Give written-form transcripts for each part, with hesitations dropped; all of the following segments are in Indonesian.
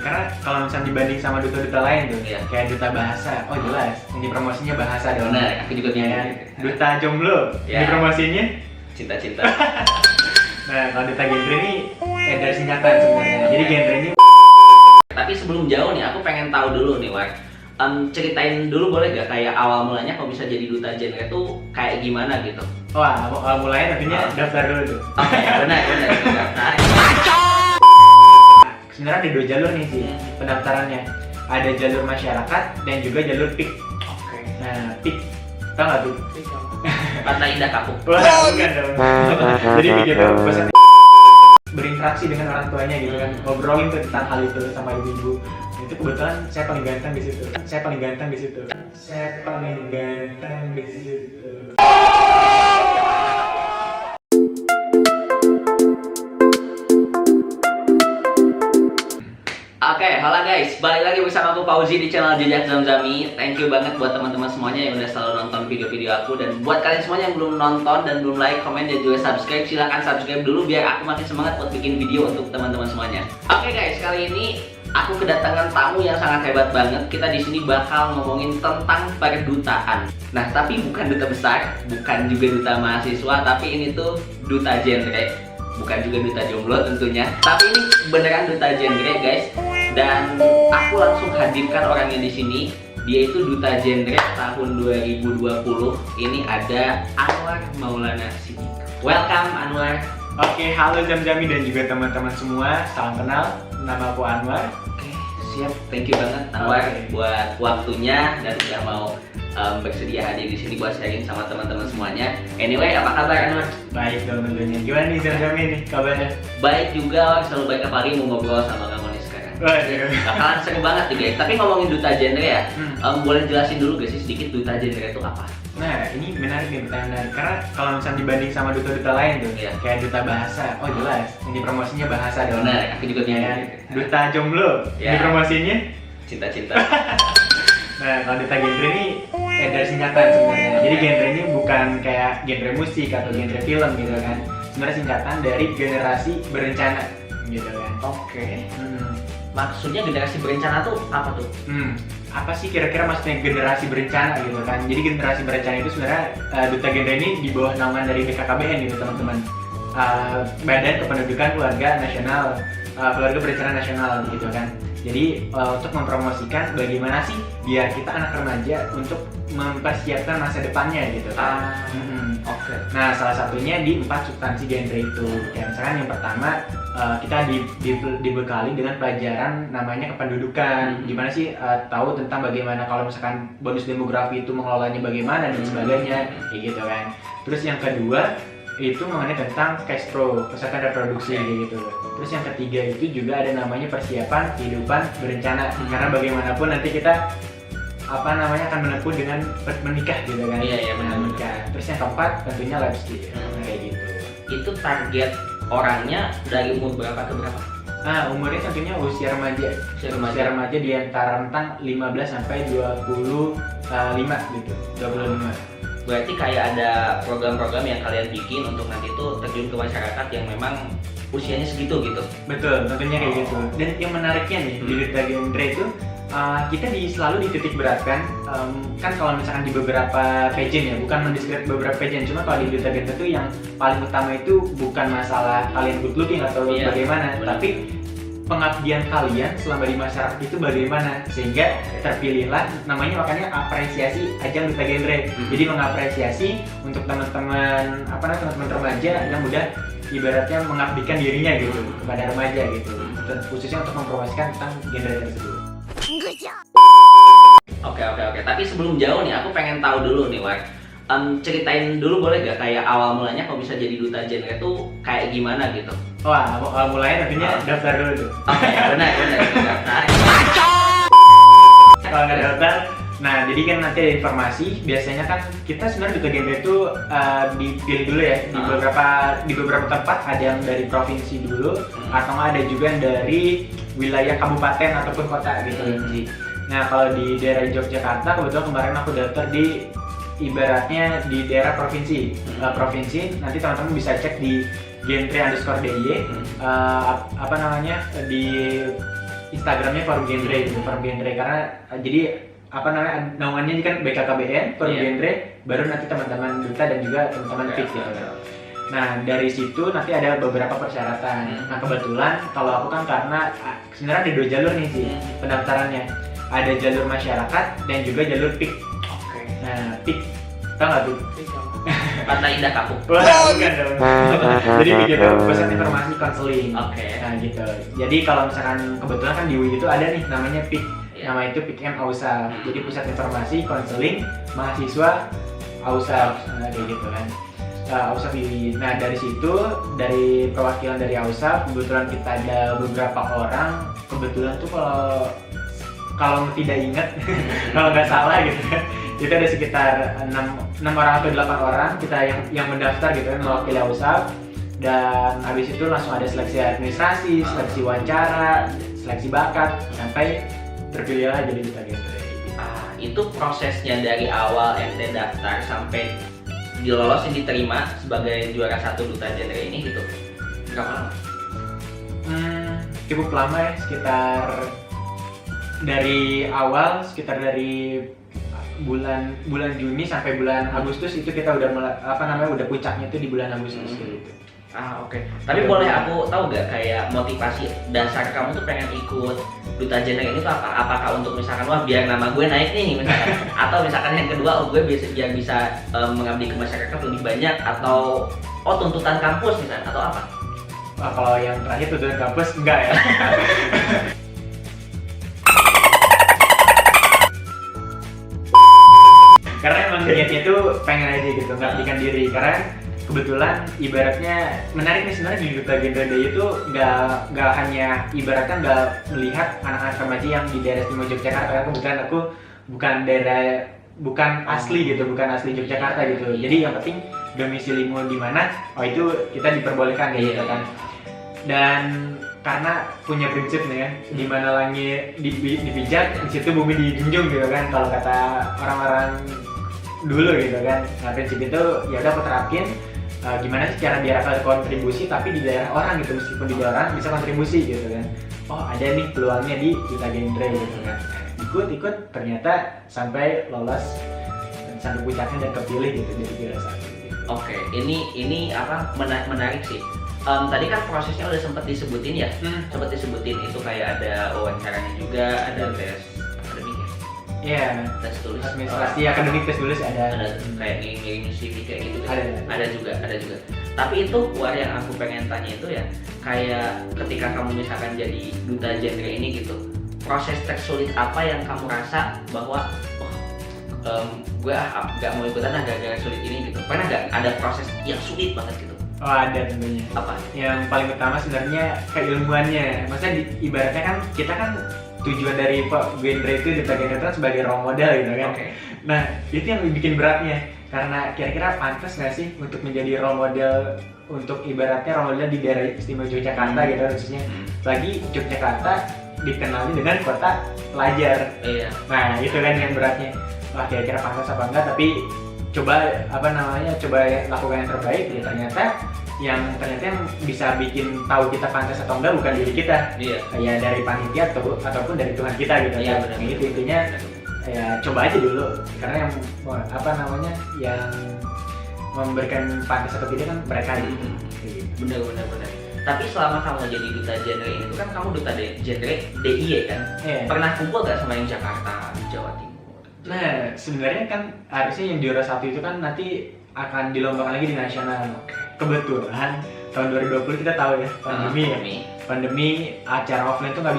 karena kalau misalnya dibanding sama duta-duta lain tuh, kayak duta bahasa, oh jelas, ini promosinya bahasa dong. Benar, aku juga ya. Duta jomblo, ini promosinya cinta-cinta. Nah, kalau duta genre ini dari singkatan sebenarnya. Jadi genrenya. Tapi sebelum jauh nih, aku pengen tahu dulu nih, War. Ceritain dulu boleh gak kayak awal mulanya kok bisa jadi duta genre itu kayak gimana gitu? Wah, awal mulanya tentunya daftar dulu tuh. Oke, benar daftar. Sebenarnya ada dua jalur nih sih pendaftarannya. Ada jalur masyarakat dan juga jalur PIK. Oke. Nah, PIK, tau nggak tuh? Pantai Indah Kapuk. Wah, bukan dong. Jadi PIK itu pesan berinteraksi dengan orang tuanya gitu kan, ngobrolin tuh tentang hal itu sama ibu-ibu. Itu kebetulan saya paling ganteng di situ. Saya paling ganteng di situ. Oke, halo guys, balik lagi bersama aku Fauzi di channel Jejak Zamzami. Thank you banget buat teman-teman semuanya yang udah selalu nonton video-video aku. Dan buat kalian semuanya yang belum nonton dan belum like, komen, dan juga subscribe, silahkan subscribe dulu biar aku makin semangat buat bikin video untuk teman-teman semuanya. Oke guys, kali ini aku kedatangan tamu yang sangat hebat banget. Kita di sini bakal ngomongin tentang perdutaan. Nah, tapi bukan duta besar, bukan juga duta mahasiswa, tapi ini tuh duta genre. Bukan juga duta jomblo tentunya, tapi ini beneran duta genre guys. Dan aku langsung hadirkan orangnya di sini. Dia itu duta genre tahun 2020. Ini ada Anwar Maulana Siddiq. Welcome Anwar. Oke, halo Zamzami dan juga teman-teman semua. Salam kenal, nama aku Anwar. Oke, siap. Thank you banget Anwar buat waktunya dan udah mau bersedia hadir di sini buat sharing sama teman-teman semuanya. Anyway, apa kabar Anwar? Baik dong tentunya. Gimana nih Zamzami nih kabarnya? Baik juga, selalu baik. Apalagi mau ngobrol sama kamu nih sekarang. Bakalan seru banget nih guys. Tapi ngomongin duta genre ya, boleh jelasin dulu guys sedikit duta genre itu apa? Nah, ini menarik nih, pertanyaan menarik. Karena kalau misalnya dibanding sama duta-duta lain tuh, kayak duta bahasa, oh jelas, ini promosinya bahasa dong. Benar, aku juga ya. Duta jomblo, ini promosinya cinta-cinta. Nah, kalau duta genre ini dari singkatan sebenarnya. Jadi genrenya bukan kayak genre musik atau genre film gitu kan. Sebenarnya singkatan dari generasi berencana gitu kan. Oke. Maksudnya generasi berencana tuh apa tuh? Apa sih kira-kira maksudnya generasi berencana gitu kan? Jadi generasi berencana itu sebenarnya duta genre ini di bawah naungan dari BKKBN gitu teman-teman. Badan Kependudukan Keluarga Nasional, Keluarga Berencana Nasional gitu kan. Jadi untuk mempromosikan bagaimana sih biar kita anak remaja untuk mempersiapkan masa depannya gitu kan. Oke. Nah, salah satunya di 4 substansi genre itu. Kayak misalkan yang pertama kita dibekali dengan pelajaran namanya kependudukan. Gimana sih tahu tentang bagaimana kalau misalkan bonus demografi itu mengelolanya bagaimana dan sebagainya, kayak gitu kan. Terus yang kedua itu mengenai tentang cash flow, kesehatan reproduksi gitu. Terus yang ketiga itu juga ada namanya persiapan kehidupan berencana. Karena bagaimanapun nanti kita akan menempuh dengan menikah gitu kan. Iya menikah. Terus yang keempat tentunya life skill. Kayak gitu. Itu target orangnya dari umur berapa ke berapa? Umurnya tentunya usia remaja. Usia remaja di antara rentang 15 sampai 25 gitu. 25. Berarti kayak ada program-program yang kalian bikin untuk nanti itu terjun ke masyarakat yang memang usianya segitu gitu. Betul, tentunya kayak gitu. Dan yang menariknya nih di duta genre itu kita selalu dititik beratkan. Kan kalau misalkan di beberapa pageant ya, bukan mendeskripsi beberapa pageant, cuma kalau di duta genre itu yang paling utama itu bukan masalah kalian good looking atau bagaimana, tapi pengabdian kalian selama di masyarakat itu bagaimana, sehingga terpilihlah namanya, makanya apresiasi ajang duta genre. Jadi mengapresiasi untuk teman-teman teman-teman remaja yang udah ibaratnya mengabdikan dirinya gitu kepada remaja gitu, khususnya untuk mempromosikan tentang genre tersebut. Oke. Tapi sebelum jauh nih, aku pengen tahu dulu nih War. Ceritain dulu boleh gak kayak awal mulanya kok bisa jadi duta genre itu kayak gimana gitu? Wah, awal mulanya tentunya daftar dulu tuh. Oke, benar daftar. Kalau nggak daftar, nah jadi kan nanti ada informasi. Biasanya kan kita sebenarnya duta genre itu dipilih dulu ya di beberapa tempat. Ada yang dari provinsi dulu, atau ada juga yang dari wilayah kabupaten ataupun kota gitu. Nah, kalau di daerah Yogyakarta kebetulan kemarin aku daftar di ibaratnya di daerah provinsi. Nanti teman-teman bisa cek di genre_dy di Instagramnya Forum Genre gitu, Forum Genre karena jadi apa namanya naungannya kan BKKBN, Forum Genre, baru nanti teman-teman duta dan juga teman-teman fix gitu kan. Nah dari situ nanti ada beberapa persyaratan. Nah kebetulan kalau aku kan karena sebenarnya ada 2 jalur nih sih pendaftarannya. Ada jalur masyarakat dan juga jalur PIK. Oke. Nah PIK, tau nggak PIK? Partai Indah Kapuk. Wah, bukan dong. Jadi PIK itu Pusat Informasi Konseling. Oke. Nah gitu. Jadi kalau misalkan kebetulan kan di UI itu ada nih namanya PIK. Iya. Nama itu PIKM AUSA. Jadi Pusat Informasi Konseling Mahasiswa AUSA. Nah, kayak gitu kan. AUSA UI. Nah dari situ, dari perwakilan dari AUSA, kebetulan kita ada beberapa orang. Kebetulan tuh kalau tidak ingat, kalau nggak salah gitu kan, itu ada sekitar 6 orang atau 8 orang kita yang mendaftar gitu kan mewakili AUSA. Dan habis itu langsung ada seleksi administrasi, seleksi wawancara, seleksi bakat, sampai terpilihlah jadi duta genre. Itu prosesnya dari awal ente daftar sampai dilolosin diterima sebagai juara 1 duta genre ini gitu. Berapa lama? Cukup lama ya, sekitar dari awal, sekitar dari bulan Juni sampai bulan Agustus itu kita udah udah puncaknya itu di bulan Agustus gitu. Oke. Tapi boleh aku tahu gak kayak motivasi dasar kamu tuh pengen ikut duta genre ini tuh apa? Apakah untuk misalkan wah biar nama gue naik nih misalkan, atau misalkan yang kedua gue biar bisa mengabdi ke masyarakat lebih banyak, atau tuntutan kampus misalkan, atau apa? Kalau yang terakhir tuntutan kampus enggak ya. Karena emang niatnya itu pengen aja gitu, mengabdikan diri. Karena kebetulan ibaratnya menarik nih sebenarnya di Duta Genre Day itu nggak hanya ibaratnya nggak melihat anak-anak remaja yang di daerah Istimewa Yogyakarta. Karena kebetulan aku bukan asli Yogyakarta gitu. Jadi yang penting domisilimu di mana, itu kita diperbolehkan gitu kan. Dan karena punya prinsip nih ya, di mana langit dipijak, di situ bumi dijunjung gitu kan, kalau kata orang-orang dulu gitu kan. Nah prinsip itu ya udah aku terapin. Gimana sih cara biar aku kontribusi tapi di daerah orang gitu, meskipun di daerah orang bisa kontribusi gitu kan. Oh ada nih peluangnya di Duta Genre gitu kan. Ikut ternyata sampai lolos sampai puncaknya dan kepilih gitu jadi juara 1 gitu. Oke, ini apa menarik sih. Tadi kan prosesnya udah sempat disebutin ya, sempat disebutin itu kayak ada wawancaranya juga, ada tes akademik ya. Iya. Tes tulis. Administrasi akademik, tes tulis ada. Ada kayak ngirim CV kayak gitu. Ada juga. Tapi itu yang aku pengen tanya itu ya, kayak ketika kamu misalkan jadi duta genre ini gitu, proses tersulit apa yang kamu rasa bahwa gue gak mau ikutan gara-gara sulit ini gitu. Pernah gak ada proses yang sulit banget gitu? Oh ada tentunya. Apa? Yang paling utama sebenarnya keilmuannya. Maksudnya ibaratnya kan kita kan tujuan dari genre itu Duta Genre itu sebagai role model gitu kan. Okay. Nah itu yang bikin beratnya. Karena kira-kira pantas nggak sih untuk menjadi role model, untuk ibaratnya role model di daerah Istimewa Yogyakarta gitu khususnya. Lagi Yogyakarta dikenali dengan kota pelajar. Iya. Nah itu kan yang beratnya. Wah kira-kira pantas apa enggak, tapi coba lakukan yang terbaik ya. Ternyata yang bisa bikin tahu kita pantas atau enggak bukan diri kita. Iya. Kayak dari panitia ataupun dari Tuhan kita gitu. Iya, kan. Nah, itu intinya ya coba aja dulu, karena yang yang memberikan pantas atau tidak kan mereka gitu. Bener. Tapi selama kamu jadi duta genre ini tuh kan kamu duta genre DIY kan? Yeah. Pernah kumpul gak sama yang Jakarta, Jawa Timur? Nah sebenarnya kan harusnya yang juara 1 itu kan nanti akan dilombakan lagi di nasional. Kebetulan tahun 2020 kita tahu ya pandemi acara offline tuh nggak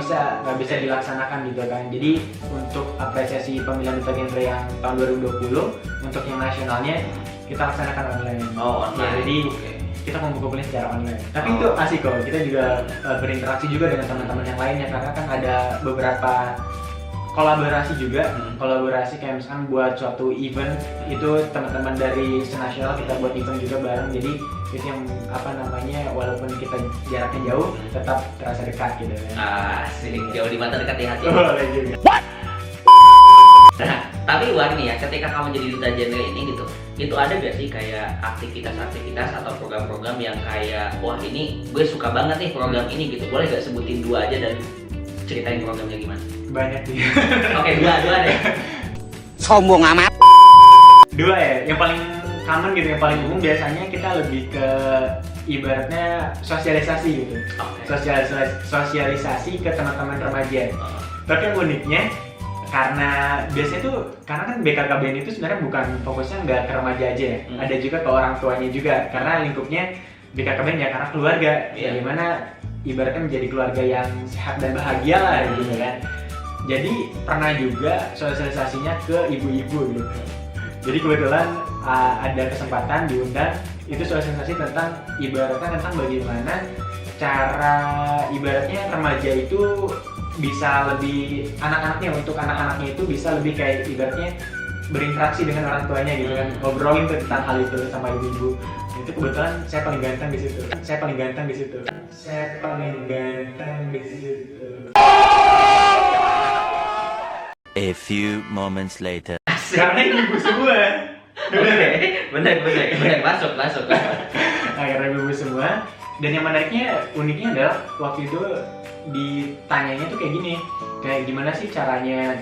bisa dilaksanakan gitu kan. Jadi untuk apresiasi pemilihan duta genre yang tahun 2020 untuk yang nasionalnya kita laksanakan online. Oh online. Ya, jadi kita mengumpulkan secara online. Tapi itu asik kok. Kita juga berinteraksi juga dengan teman-teman yang lainnya, karena kan ada beberapa kolaborasi juga. Kolaborasi kayak misalkan buat suatu event itu teman-teman dari senasional kita buat event juga bareng. Jadi itu yang walaupun kita jaraknya jauh tetap terasa dekat gitu kan. Asik, jauh di mata dekat di hati. Boleh juga. Nah, tapi nih ya, ketika kamu jadi duta genre ini gitu, itu ada gak sih kayak aktivitas atau program-program yang kayak wah ini gue suka banget nih program ini gitu, boleh gak sebutin 2 aja dan ceritain programnya gimana. Banyak sih. Oke, dua deh. Sombong amat. Dua ya, yang paling common gitu, yang paling umum biasanya kita lebih ke ibaratnya sosialisasi gitu. Sosialisasi ke teman-teman remaja. Tapi yang uniknya karena biasanya tuh karena kan BKKBN itu sebenarnya bukan fokusnya nggak ke remaja aja ya, ada juga ke orang tuanya juga karena lingkupnya BKKBN ya karena keluarga, bagaimana ibaratnya menjadi keluarga yang sehat dan bahagia lah gitu kan. Jadi pernah juga sosialisasinya ke ibu-ibu gitu. Jadi kebetulan ada kesempatan diundang itu sosialisasi tentang ibaratnya tentang bagaimana cara ibaratnya remaja itu bisa lebih untuk anak-anaknya itu bisa lebih kayak ibaratnya berinteraksi dengan orang tuanya gitu kan, ngobrolin tentang hal itu sama ibu-ibu. Itu kebetulan saya paling ganteng di situ. A few moments later. Karena ibu semua. Bener, masuk. Karena ibu semua. Dan yang menariknya, uniknya adalah waktu itu ditanyanya tuh kayak gini, kayak gimana sih caranya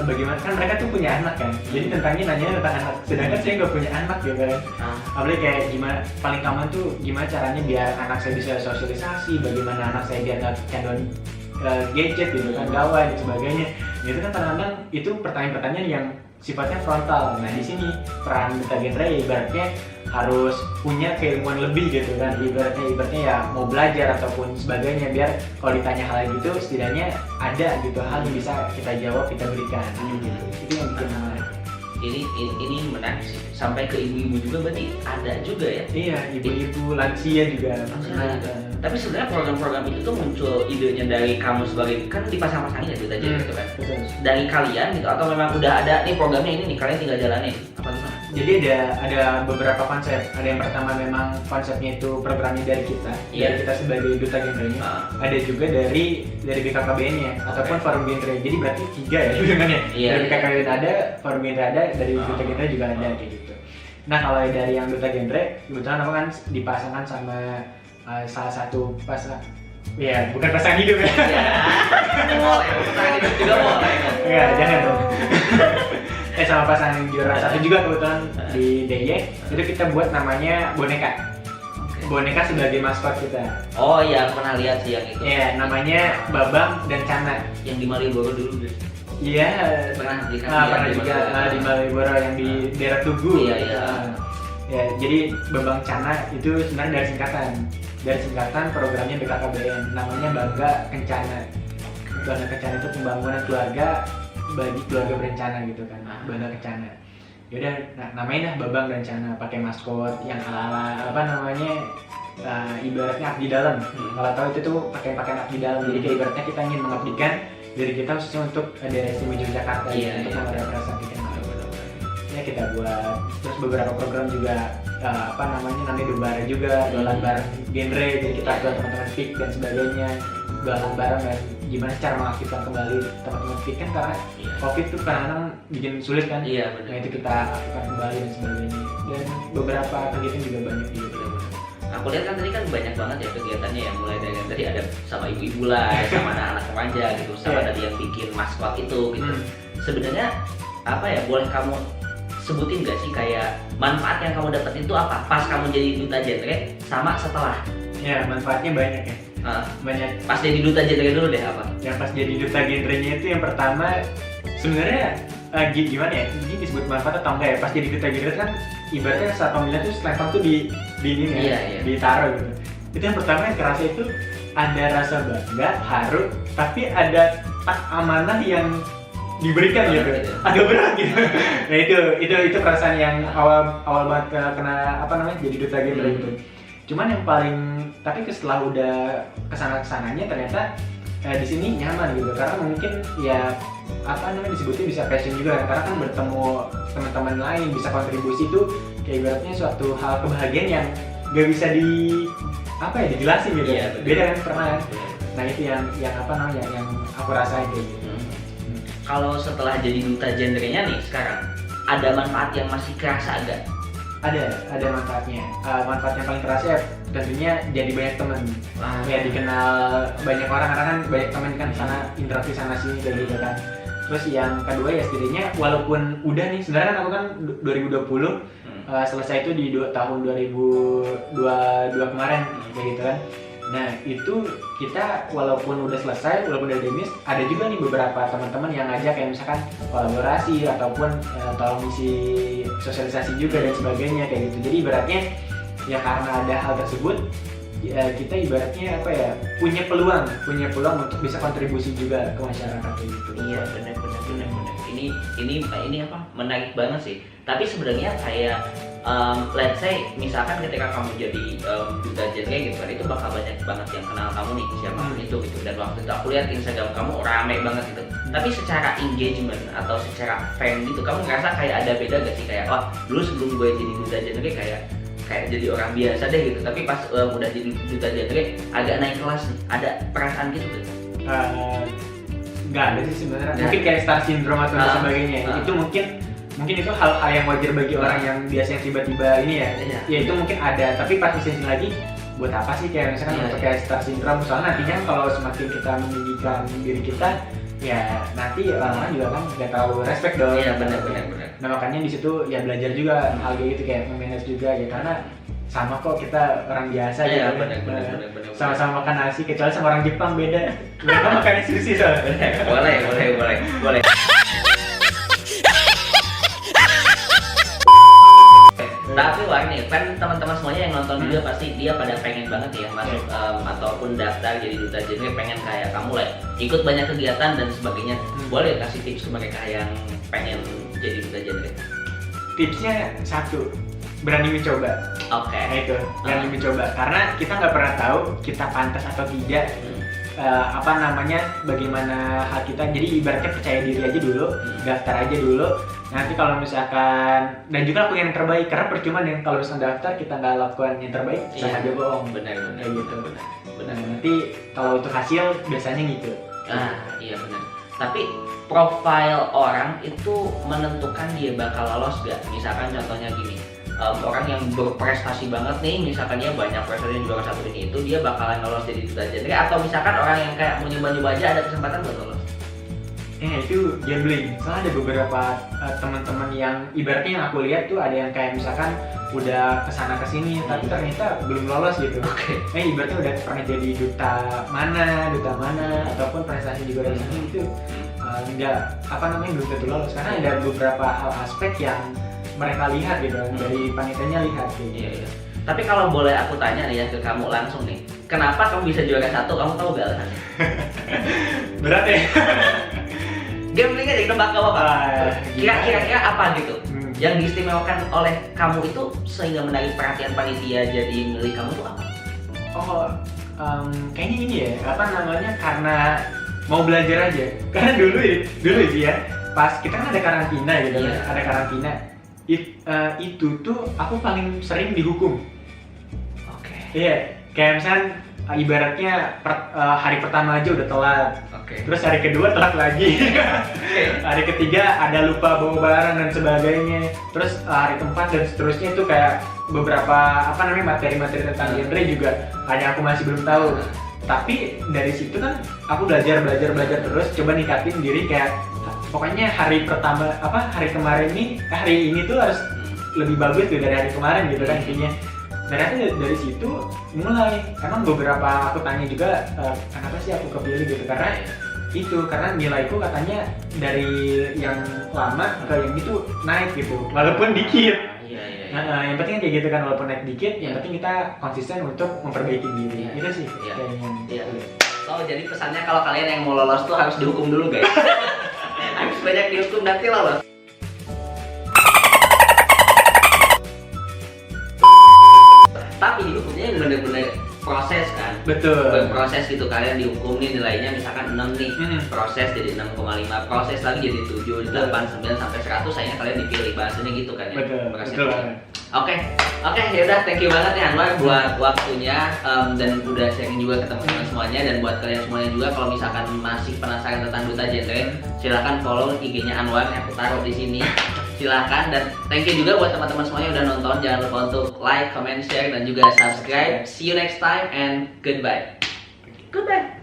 bagaimana kan mereka tuh punya anak kan, jadi nanya tentang anak, sedangkan saya nggak punya anak ya kan. Apalagi kayak gimana paling common tuh gimana caranya biar anak saya bisa sosialisasi, bagaimana anak saya biar nggak kecanduan gadget gitu kan, gawai dan sebagainya. Itu kan kadang-kadang itu pertanyaan-pertanyaan yang sifatnya frontal. Nah di sini peran duta genre ya ibaratnya harus punya keilmuan lebih gitu kan, ibaratnya ya mau belajar ataupun sebagainya, biar kalau ditanya hal gitu setidaknya ada gitu hal yang bisa kita jawab, kita berikan gitu. Itu yang bikin menarik. Ini menarik sih, sampai ke ibu-ibu juga berarti ada juga ya? Iya, ibu-ibu lansia juga. Tapi sebenarnya program-program itu tuh muncul idenya dari kamu sebagai, kan dipasang-pasangin ya duta genre gitu kan? Betul. Dari kalian gitu, atau memang udah ada nih programnya ini nih, kalian tinggal jalanin? Apa gimana? Jadi ada beberapa konsep. Ada yang pertama memang konsepnya itu programnya dari kita, dari kita sebagai duta genrenya. Ada juga dari BKKBN-nya ataupun forum genre. Jadi berarti 3 ya hitungannya. Dari BKKBN ada, forum genre ada, dari duta genre juga ada kayak gitu. Nah kalau dari yang duta genre, kebetulan aku kan dipasangkan sama salah satu ya bukan pasangan hidup ya. Pasangan hidup juga boleh. Enggak, jangan dong. Sama pasangan juara satu juga kebetulan di DIY itu kita buat namanya boneka sebagai maskot kita. Oh iya, pernah lihat sih yang itu. Iya, namanya Babang dan Cana. Yang di Malioboro dulu deh. Iya, pernah juga di Malioboro yang di daerah Tugu. Iya. Ya, jadi Babang Cana itu sebenarnya dari singkatan programnya BKKBN, namanya Bangga Kencana. Bangga Kencana itu pembangunan keluarga bagi keluarga berencana gitu kan, Bangga Kencana. Yaudah, namain dah Babang dan Cana, pakai maskot yang ala ibaratnya abdi dalam. Kalau tahu itu tuh pakai abdi dalam, jadi kayak ibaratnya kita ingin mengabdikan diri kita khususnya untuk daerah istimewa Yogyakarta untuk merepresentasikan. Ya kita buat, terus beberapa program juga namanya Dobara juga, dolan bareng genre, jadi kita buat teman-teman FIK dan sebagainya, dolan bareng dan gimana cara mengaktifkan kembali teman-teman FIK kan karena COVID tuh kadang-kadang bikin sulit kan. Iya benar. Nah itu kita aktifkan kembali dan sebagainya, dan beberapa kegiatan juga banyak juga. Aku lihat kan tadi kan banyak banget ya kegiatannya ya, mulai dari tadi ada sama ibu-ibu lah, sama anak-anak remaja gitu, sama tadi yang bikin maskot itu gitu. Sebenarnya apa ya, boleh kamu sebutin gak sih kayak manfaat yang kamu dapat itu apa pas kamu jadi duta genre sama setelah? Ya manfaatnya banyak ya. Banyak. Pas jadi duta genre dulu deh apa? Yang pas jadi duta genrenya itu yang pertama sebenarnya gimana ya? Ini disebut manfaat atau enggak ya? Pas jadi duta genre kan ibaratnya saat pemilihan tuh selempang tuh di ini ya, ditaruh gitu. Itu yang pertama yang kerasa itu ada rasa bangga, haru, tapi ada amanah yang diberikan gitu, agak berat gitu. Nah itu perasaan yang awal banget kena jadi duta genre itu. Cuman yang paling, tapi setelah udah kesananya ternyata di sini nyaman gitu, karena mungkin ya disebutnya bisa passion juga, karena kan bertemu teman-teman lain, bisa kontribusi itu kayak ibaratnya suatu hal kebahagiaan yang gak bisa dijelasin gitu. Beda kan pernah. Nah itu yang aku rasain kayak gitu. Kalau setelah jadi duta genrenya nih sekarang, ada manfaat yang masih kerasa agak? Ada manfaatnya. Manfaat yang paling terasa ya tentunya jadi banyak teman. Ya dikenal banyak orang karena kan banyak teman kan sana interaksi sana sini kayak gitu kan. Terus yang kedua ya setidaknya walaupun udah nih sebenarnya kan aku kan 2020 selesai itu di tahun 2022 kemarin kayak gitu kan. Nah itu kita walaupun udah selesai, walaupun udah demis, ada juga nih beberapa teman-teman yang ngajak kayak misalkan kolaborasi ataupun tolong isi sosialisasi juga dan sebagainya kayak gitu. Jadi ibaratnya ya karena ada hal tersebut ya kita ibaratnya apa ya punya peluang untuk bisa kontribusi juga ke masyarakat kayak gitu. Iya benar. Ini apa menarik banget sih. Tapi sebenarnya kayak let's say misalkan ketika kamu jadi duta genre gitu kan, itu bakal banyak banget yang kenal kamu nih siapapun itu gitu. Dan waktu itu aku lihat Instagram kamu rame banget gitu. Tapi secara engagement atau secara fan gitu, kamu ngerasa kayak ada beda gak sih kayak wah dulu sebelum gue jadi duta genre kayak jadi orang biasa deh gitu. Tapi pas udah jadi duta genre agak naik kelas nih. Ada perasaan gitu gitu? Nggak ada sih sebenarnya. Mungkin kayak star syndrome atau sebagainya. Itu mungkin itu hal-hal yang wajar bagi orang yang biasanya tiba-tiba ini ya. Ya itu mungkin ada. Tapi pas di sini lagi, buat apa sih kayak misalkan untuk kayak star syndrome? Soalnya nantinya kalau semakin kita meninggikan diri kita, ya nanti orang-orang juga kan nggak tahu respect dong. Iya benar. Nah makanya di situ ya belajar juga hal kayak gitu kayak memanage juga ya karena sama kok kita orang biasa ya. Gitu. Benar. Sama-sama makan nasi kecuali sama orang Jepang beda. Mereka makannya sushi soalnya. Boleh. Tapi wah nih kan teman-teman semuanya yang nonton juga pasti dia pada pengen banget ya masuk ataupun daftar jadi duta genre, pengen kayak kamu lah ikut banyak kegiatan dan sebagainya. Boleh kasih tips ke mereka yang pengen jadi duta genre? Tipsnya satu, berani mencoba. Oke. Nah itu, berani mencoba karena kita nggak pernah tahu kita pantas atau tidak. Bagaimana hal kita, jadi ibaratnya percaya diri aja dulu, daftar aja dulu. Nanti kalau misalkan dan juga lakukan yang terbaik karena percuma dengan kalau misalkan daftar kita nggak lakukan yang terbaik sama aja bohong. Benar gitu. Benar. Nanti kalau untuk hasil biasanya gitu. Iya benar. Tapi profile orang itu menentukan dia bakal lolos gak? Misalkan contohnya gini, orang yang berprestasi banget nih, misalkan dia banyak prestasi juara satu ini itu, dia bakalan lolos jadi duta genre, atau misalkan orang yang kayak mau nyoba-nyoba aja ada kesempatan buat lolos? Itu gambling. Soalnya ada beberapa teman-teman yang ibaratnya yang aku lihat tuh ada yang kayak misalkan udah kesana kesini tapi ternyata belum lolos gitu. Ibaratnya udah pernah jadi duta mana ataupun prestasi juga dari sana itu belum tentu lolos karena ada beberapa hal aspek yang mereka lihat gitu dari panitianya lihat gitu. Iya. Tapi kalau boleh aku tanya nih ya ke kamu langsung nih, kenapa kamu bisa juara satu? Kamu tahu gak alasannya? Berat ya. Gambling aja, nebak gak apa-apa. Kira-kira apa gitu yang diistimewakan oleh kamu itu sehingga menarik perhatian panitia jadi milik kamu tuh apa? Kayaknya ini ya, karena mau belajar aja. Karena dulu sih ya, pas kita kan ada karantina gitu, ada karantina. Itu tuh aku paling sering dihukum. Iya, kayak misalnya ibaratnya hari pertama aja udah telat. Terus hari kedua telat lagi. Hari ketiga ada lupa bawa barang dan sebagainya. Terus hari keempat dan seterusnya itu kayak beberapa materi-materi tentang genre juga hanya aku masih belum tahu. Tapi dari situ kan aku belajar terus, coba ningkatin diri kayak pokoknya hari ini tuh harus lebih bagus tuh dari hari kemarin gitu kan intinya. Ternyata dari situ mulai, emang beberapa aku tanya juga kenapa sih aku kepilih gitu, karena nilaiku katanya dari yang lama ke yang itu naik gitu, walaupun dikit. Yang penting kayak gitu kan, walaupun naik dikit, yang penting kita konsisten untuk memperbaiki diri. Itu sih kayaknya. So jadi pesannya kalau kalian yang mau lolos tuh harus dihukum dulu guys. Harus banyak dihukum nanti lolos. Tapi dihukumnya bener-bener proses kan? Betul. Berproses gitu, kalian dihukum nih nilainya misalkan 6 nih, proses jadi 6,5, proses lagi jadi 7, 8, 9 sampai 100, sayangnya kalian dipilih, bahasanya gitu kan ya? Betul. Oke, yaudah, thank you banget ya Anwar buat waktunya dan udah sharing juga ke teman-teman semuanya, dan buat kalian semuanya juga kalau misalkan masih penasaran tentang duta genre, silahkan follow IG-nya Anwar, aku taruh di sini. silahkan. Dan thank you juga buat teman-teman semuanya udah nonton. Jangan lupa untuk like, comment, share, dan juga subscribe. See you next time and goodbye. Goodbye.